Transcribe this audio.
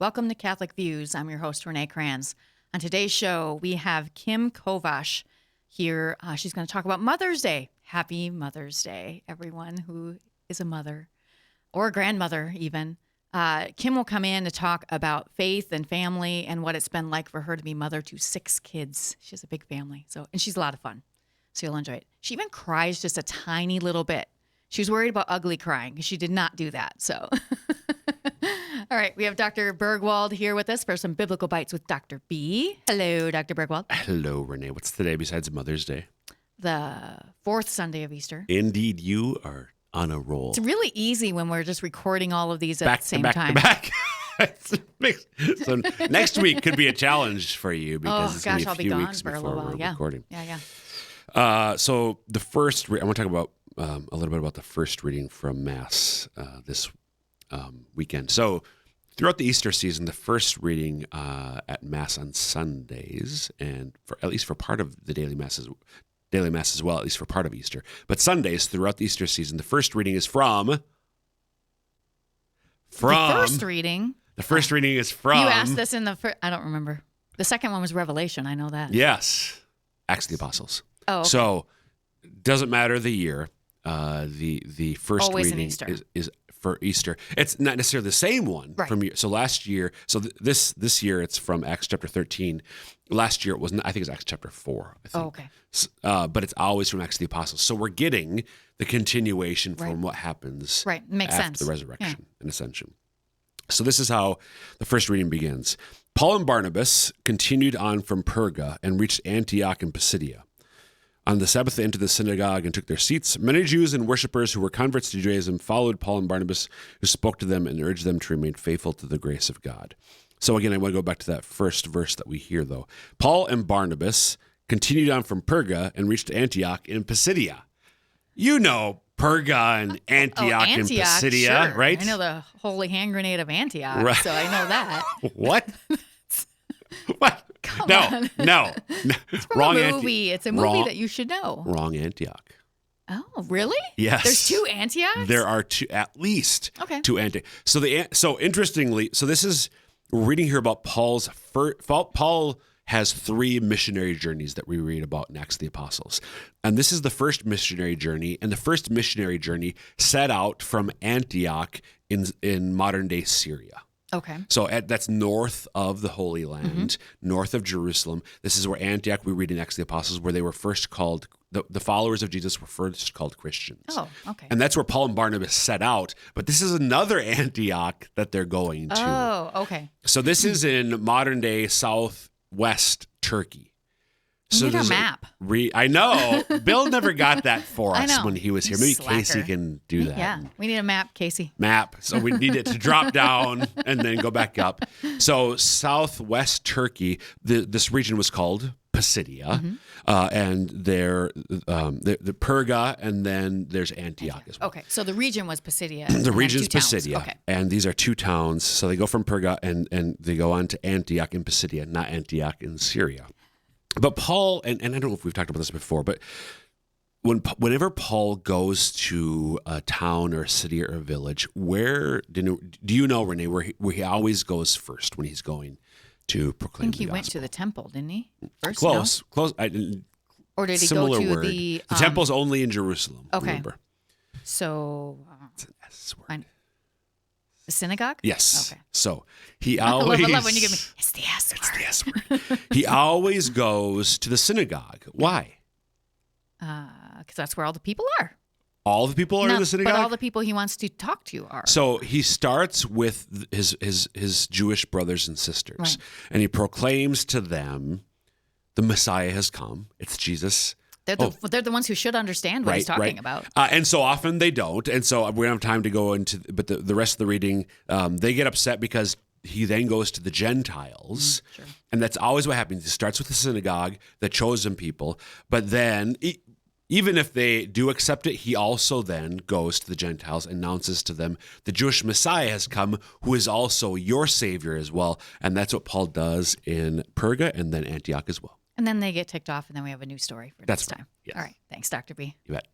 Welcome to Catholic Views. I'm your host, Renee Kranz. On today's show, we have Kim Kovash here. She's going to talk about Mother's Day. Happy Mother's Day, everyone who is a mother or a grandmother even. Kim will come in to talk about faith and family and what it's been like for her to be mother to 6 kids. She has a big family, and she's a lot of fun, so you'll enjoy it. She even cries just a tiny little bit. She was worried about ugly crying. She did not do that, so... All right, we have Dr. Bergwald here with us for some Biblical Bites with Dr. B. Hello, Dr. Bergwald. Hello, Renee. What's today besides Mother's Day? The 4th Sunday of Easter. Indeed, you are on a roll. It's really easy when we're just recording all of these at the same time. Back. So next week could be a challenge for you because it's going to be a few weeks before we're recording. Yeah. So the first, I want to talk about a little bit about the first reading from Mass this weekend. So throughout the Easter season, the first reading at Mass on Sundays, and at least for part of the daily Mass as well, at least for part of Easter. But Sundays throughout the Easter season, the first reading is from. The first reading. The first reading is from. You asked this in the first. I don't remember. The second one was Revelation. I know that. Yes, Acts of the Apostles. Oh. Okay. So doesn't matter the year. The first Always reading is for Easter. It's not necessarily the same one from year. So last year, this year it's from Acts chapter 13. Last year it wasn't. I think it's Acts chapter 4. I think. Oh, okay. But it's always from Acts of the Apostles. So we're getting the continuation from what happens Makes after sense. the resurrection and ascension. So this is how the first reading begins. Paul and Barnabas continued on from Perga and reached Antioch in Pisidia. On the Sabbath, they entered the synagogue and took their seats. Many Jews and worshippers who were converts to Judaism followed Paul and Barnabas, who spoke to them and urged them to remain faithful to the grace of God. So again, I want to go back to that first verse that we hear, though. Paul and Barnabas continued on from Perga and reached Antioch in Pisidia. You know Perga and Antioch in Pisidia, sure. right? I know the holy hand grenade of Antioch, so I know that. What? What? Come on. No. It's from Wrong a movie. It's a movie that you should know. Wrong Antioch. Oh, really? Yes. There's 2 Antiochs? There are at least 2 Antiochs. So interestingly, we're reading here about Paul has 3 missionary journeys that we read about in Acts of the Apostles. And this is the first missionary journey, and the first missionary journey set out from Antioch in modern-day Syria. Okay. So that's north of the Holy Land, north of Jerusalem. This is where Antioch, we read in Acts of the Apostles, where they were first called, the followers of Jesus were first called Christians. Oh, okay. And that's where Paul and Barnabas set out. But this is another Antioch that they're going to. Oh, okay. So this is in modern-day southwest Turkey. So need a map. I know. Bill never got that for I us know. when he was here. Maybe Slacker. Casey can do that. Yeah, we need a map, Casey. So we need it to drop down and then go back up. So southwest Turkey, this region was called Pisidia, and the Perga, and then there's Antioch as well. Okay, so the region was Pisidia. The region's Pisidia, okay. and these are 2 towns. So they go from Perga and they go on to Antioch in Pisidia, not Antioch in Syria. But Paul, and I don't know if we've talked about this before, but whenever Paul goes to a town or a city or a village, where do you know, Renee, where he always goes first when he's going to proclaim the gospel? I think he went to the temple, didn't he? First, Close. Or did he go to word. the temple's only in Jerusalem? Okay. Remember. So It's an S word. The synagogue? Yes. Okay. So he always. I love when you give me. It's the S word. It's the S word. He always goes to the synagogue. Why? Because that's where all the people are. All the people are in the synagogue? But all the people he wants to talk to are. So he starts with his Jewish brothers and sisters, Right. and he proclaims to them, the Messiah has come. It's Jesus. They're the ones who should understand what he's talking about. And so often they don't. And so we don't have time to go into, but the rest of the reading, they get upset because he then goes to the Gentiles. Sure. And that's always what happens. He starts with the synagogue, the chosen people, but then even if they do accept it, he also then goes to the Gentiles and announces to them, the Jewish Messiah has come, who is also your Savior as well. And that's what Paul does in Perga and then Antioch as well. And then they get ticked off, and then we have a new story for next time. Yes. All right. Thanks, Dr. B. You bet.